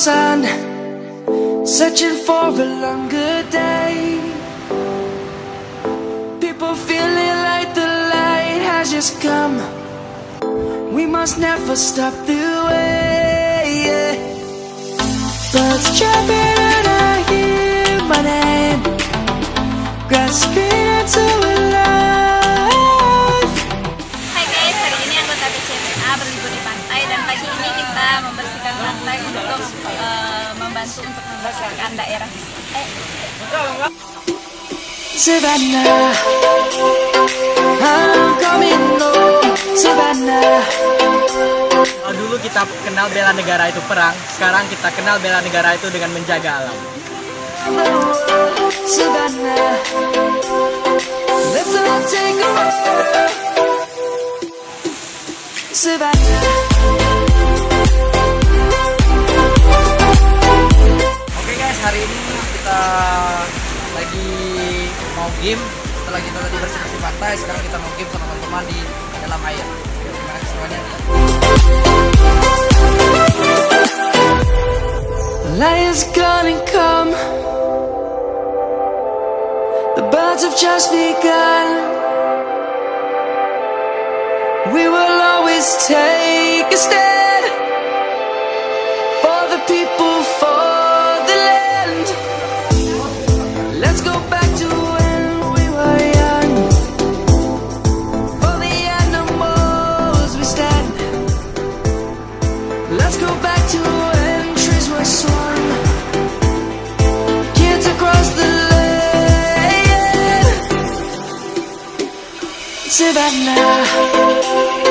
sun, searching for a longer day. People feeling like the light has just come. We must never stop the way. Birds chirping and I hear my name, grasping into a life. Hai guys, hari ini anggota BCMA berlibur di pantai dan pagi ini kita membersihkan pantai untuk membantu untuk membersihkan daerah. Savannah, I'm coming home, Savannah. Dulu kita kenal bela negara itu perang, sekarang kita kenal bela negara itu dengan menjaga alam. Savannah, let's all take a walk. Savannah. Oke guys, hari ini kita lagi mau game. Setelah kita tadi bersih-bersih pantai, sekarang kita mau game sama teman-teman di dalam air. Terima kasih semuanya. Light is gonna come. The birds have just begun. We will always take a stand for the people, for the land. Let's go back to when we were young. For the animals we stand. Let's go back to when trees were swung, kids across the land. Savannah.